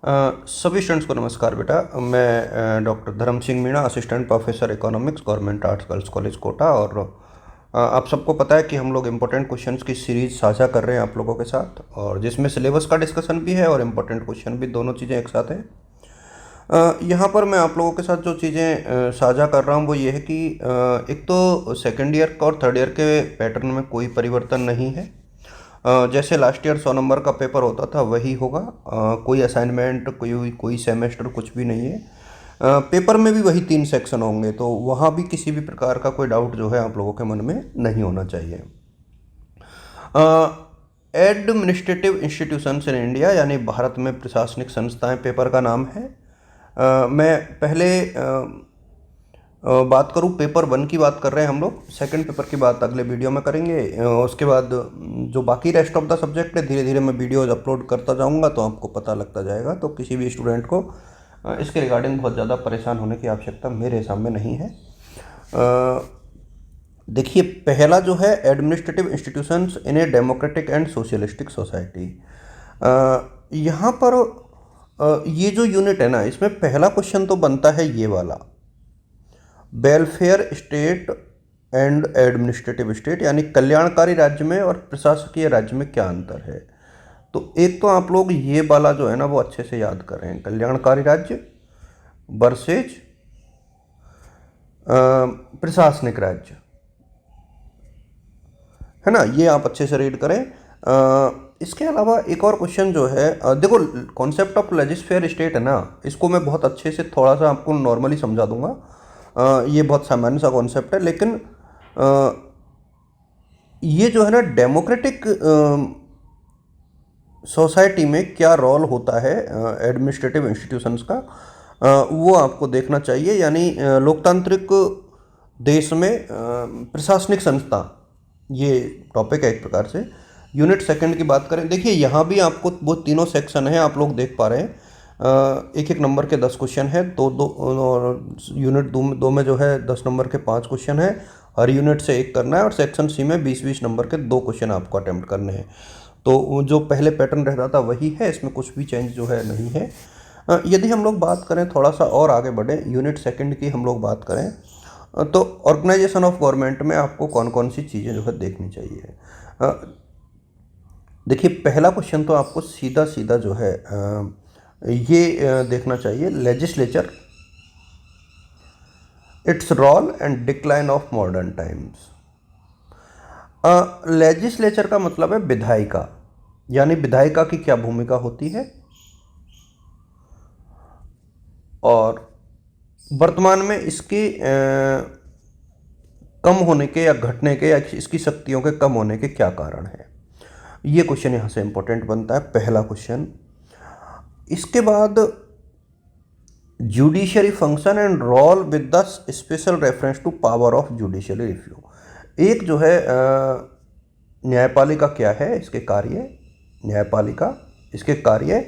सभी स्टूडेंट्स को नमस्कार बेटा। मैं doctor Dharm Singh Meena, assistant professor economics, government arts girls college Kota. और आप सबको पता है कि हम लोग इम्पोर्टेंट क्वेश्चंस की सीरीज़ साझा कर रहे हैं आप लोगों के साथ, और जिसमें सिलेबस का डिस्कशन भी है और इम्पोर्टेंट क्वेश्चन भी, दोनों चीज़ें एक साथ हैं। यहाँ पर मैं आप लोगों के साथ जो चीज़ें साझा कर रहा हूँ वो ये है कि एक तो सेकेंड ईयर का और थर्ड ईयर के पैटर्न में कोई परिवर्तन नहीं है। जैसे लास्ट ईयर 100 नंबर का पेपर होता था वही होगा। कोई असाइनमेंट, कोई सेमेस्टर, कुछ भी नहीं है। पेपर में भी वही 3 सेक्शन होंगे, तो वहाँ भी किसी भी प्रकार का कोई डाउट जो है आप लोगों के मन में नहीं होना चाहिए। एडमिनिस्ट्रेटिव इंस्टीट्यूशंस इन इंडिया, यानी भारत में प्रशासनिक संस्थाएं, पेपर का नाम है। मैं पहले बात करूँ, पेपर 1 की बात कर रहे हैं हम लोग। सेकंड पेपर की बात अगले वीडियो में करेंगे। उसके बाद जो बाकी रेस्ट ऑफ द सब्जेक्ट है, धीरे धीरे मैं वीडियोज अपलोड करता जाऊंगा तो आपको पता लगता जाएगा। तो किसी भी स्टूडेंट को इसके रिगार्डिंग बहुत ज़्यादा परेशान होने की आवश्यकता मेरे हिसाब में नहीं है। देखिए, पहला जो है administrative institutions in a democratic and socialistic society. यहाँ पर ये जो यूनिट है ना, इसमें पहला क्वेश्चन तो बनता है ये वाला, welfare state and administrative state, यानी कल्याणकारी राज्य में और प्रशासकीय राज्य में क्या अंतर है। तो एक तो आप लोग ये वाला जो है ना वो अच्छे से याद करें, कल्याणकारी राज्य वर्सेज प्रशासनिक राज्य, है ना। ये आप अच्छे से रीड करें। इसके अलावा एक और क्वेश्चन जो है, देखो, कॉन्सेप्ट ऑफ लेजिस्फेयर स्टेट है ना, इसको मैं बहुत अच्छे से थोड़ा सा आपको नॉर्मली समझा दूंगा। ये बहुत सामान्य सा कॉन्सेप्ट है, लेकिन ये जो है ना डेमोक्रेटिक सोसाइटी में क्या रोल होता है एडमिनिस्ट्रेटिव इंस्टीट्यूशंस का, वो आपको देखना चाहिए। यानी लोकतांत्रिक देश में प्रशासनिक संस्था, ये टॉपिक है एक प्रकार से। यूनिट सेकंड की बात करें, देखिए यहाँ भी आपको वो तीनों सेक्शन है, आप लोग देख पा रहे हैं। एक एक नंबर के 10 क्वेश्चन है, दो दो, और यूनिट दो में जो है 10 नंबर के 5 क्वेश्चन है। हर यूनिट से एक करना है, और सेक्शन सी में 20-20 नंबर के 2 क्वेश्चन आपको अटेम्प्ट करने हैं। तो जो पहले पैटर्न रहता था वही है, इसमें कुछ भी चेंज जो है नहीं है। यदि हम लोग बात करें, थोड़ा सा और आगे बढ़े, यूनिट सेकंड की हम लोग बात करें, तो ऑर्गेनाइजेशन ऑफ गवर्नमेंट में आपको कौन कौन सी चीज़ें जो है देखनी चाहिए। देखिए, पहला क्वेश्चन तो आपको सीधा सीधा जो है ये देखना चाहिए, legislature, its role and decline of modern times. Legislature का मतलब है विधायिका, यानी विधायिका की क्या भूमिका होती है, और वर्तमान में इसके कम होने के या घटने के, या इसकी शक्तियों के कम होने के क्या कारण है। ये क्वेश्चन यहाँ से इंपॉर्टेंट बनता है, पहला क्वेश्चन। इसके बाद judiciary function and role with the special reference to power of judiciary review. एक जो है न्यायपालिका क्या है, इसके कार्य, न्यायपालिका इसके कार्य,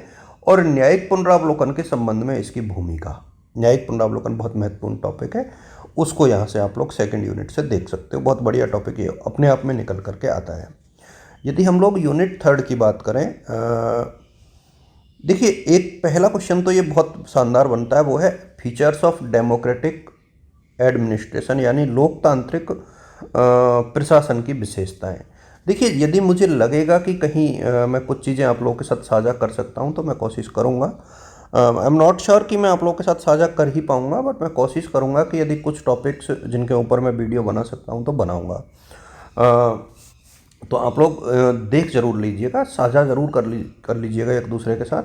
और न्यायिक पुनरावलोकन के संबंध में इसकी भूमिका। न्यायिक पुनरावलोकन बहुत महत्वपूर्ण टॉपिक है, उसको यहाँ से आप लोग सेकंड यूनिट से देख सकते हो। बहुत बढ़िया टॉपिक ये अपने आप में निकल करके आता है। यदि हम लोग यूनिट थर्ड की बात करें, देखिए, एक पहला क्वेश्चन तो ये बहुत शानदार बनता है, वो है फीचर्स ऑफ डेमोक्रेटिक एडमिनिस्ट्रेशन, यानी लोकतांत्रिक प्रशासन की विशेषताएं। देखिए, यदि मुझे लगेगा कि कहीं मैं कुछ चीज़ें आप लोगों के साथ साझा कर सकता हूं तो मैं कोशिश करूंगा। आई एम नॉट श्योर कि मैं आप लोगों के साथ साझा कर ही पाऊंगा, बट मैं कोशिश करूंगा कि यदि कुछ टॉपिक्स जिनके ऊपर मैं वीडियो बना सकता हूं तो बनाऊंगा। तो आप लोग देख जरूर लीजिएगा, साझा जरूर कर लीजिएगा एक दूसरे के साथ।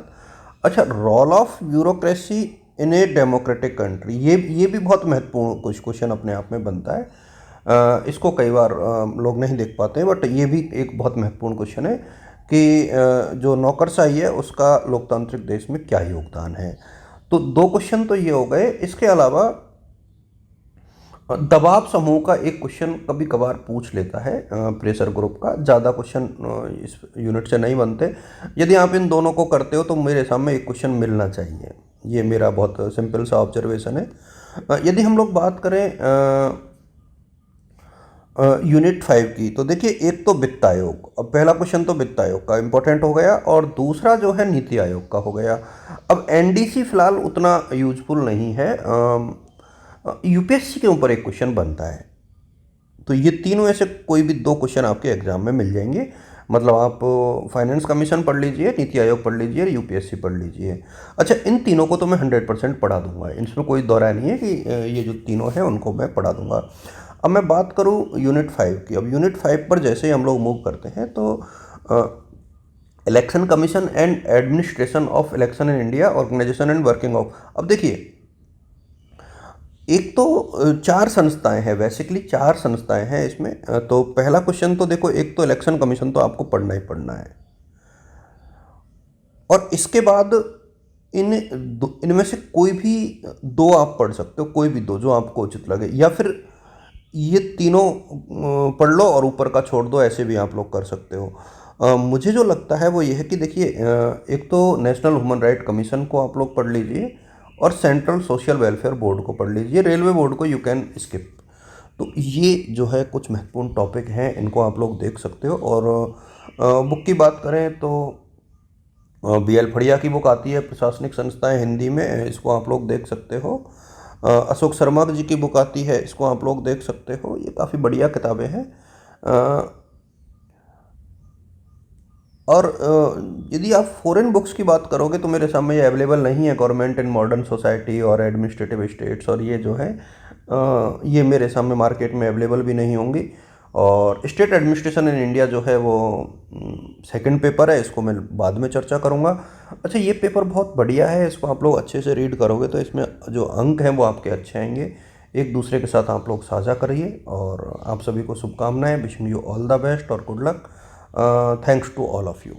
अच्छा, role of bureaucracy in a democratic country, ये भी बहुत महत्वपूर्ण कुछ क्वेश्चन अपने आप में बनता है। इसको कई बार लोग नहीं देख पाते हैं, बट ये भी एक बहुत महत्वपूर्ण क्वेश्चन है कि जो नौकरशाही है उसका लोकतांत्रिक देश में क्या योगदान है। तो 2 क्वेश्चन तो ये हो गए। इसके अलावा दबाव समूह का एक क्वेश्चन कभी कभार पूछ लेता है, प्रेशर ग्रुप का। ज़्यादा क्वेश्चन इस यूनिट से नहीं बनते। यदि आप इन दोनों को करते हो तो मेरे सामने एक क्वेश्चन मिलना चाहिए, ये मेरा बहुत सिंपल सा ऑब्जर्वेशन है। यदि हम लोग बात करें यूनिट 5 की तो देखिए, एक तो वित्त आयोग, अब पहला क्वेश्चन तो वित्त आयोग का इम्पोर्टेंट हो गया और दूसरा जो है नीति आयोग का हो गया। अब एनडीसी फिलहाल उतना यूजफुल नहीं है, यूपीएससी के ऊपर एक क्वेश्चन बनता है, तो ये तीनों में से कोई भी दो क्वेश्चन आपके एग्जाम में मिल जाएंगे। मतलब आप फाइनेंस कमीशन पढ़ लीजिए, नीति आयोग पढ़ लीजिए, यूपीएससी पढ़ लीजिए। अच्छा, इन तीनों को तो मैं 100% पढ़ा दूंगा, इसमें कोई दो राय नहीं है कि ये जो तीनों हैं उनको मैं पढ़ा दूंगा। अब मैं बात करूँ यूनिट 5 की। अब यूनिट 5 पर जैसे ही हम लोग मूव करते हैं तो election commission and administration of election in India, organisation and working of. अब देखिए, एक तो चार संस्थाएं हैं, बेसिकली चार संस्थाएं हैं इसमें। तो पहला क्वेश्चन तो देखो, एक तो इलेक्शन कमीशन तो आपको पढ़ना ही पढ़ना है, और इसके बाद इनमें से कोई भी दो आप पढ़ सकते हो, कोई भी दो जो आपको उचित लगे, या फिर ये तीनों पढ़ लो और ऊपर का छोड़ दो, ऐसे भी आप लोग कर सकते हो। मुझे जो लगता है वो ये है कि देखिए, एक तो नेशनल ह्यूमन राइट कमीशन को आप लोग पढ़ लीजिए और सेंट्रल सोशल वेलफेयर बोर्ड को पढ़ लीजिए, रेलवे बोर्ड को यू कैन स्किप। तो ये जो है कुछ महत्वपूर्ण टॉपिक हैं, इनको आप लोग देख सकते हो। और बुक की बात करें तो BL फड़िया की बुक आती है, प्रशासनिक संस्थाएं हिंदी में, इसको आप लोग देख सकते हो। अशोक शर्मा जी की बुक आती है, इसको आप लोग देख सकते हो, ये काफ़ी बढ़िया किताबें हैं। और यदि आप फॉरेन बुक्स की बात करोगे तो मेरे सामने ये अवेलेबल नहीं है, गवर्नमेंट इन मॉडर्न सोसाइटी और एडमिनिस्ट्रेटिव स्टेट्स, और ये जो है ये मेरे सामने मार्केट में अवेलेबल भी नहीं होंगी। और स्टेट एडमिनिस्ट्रेशन इन इंडिया जो है वो सेकंड पेपर है, इसको मैं बाद में चर्चा करूँगा। अच्छा, ये पेपर बहुत बढ़िया है, इसको आप लोग अच्छे से रीड करोगे तो इसमें जो अंक हैं वो आपके अच्छे आएंगे। एक दूसरे के साथ आप लोग साझा करिए, और आप सभी को शुभकामनाएं, wishing you all the best और good luck. Thanks to all of you.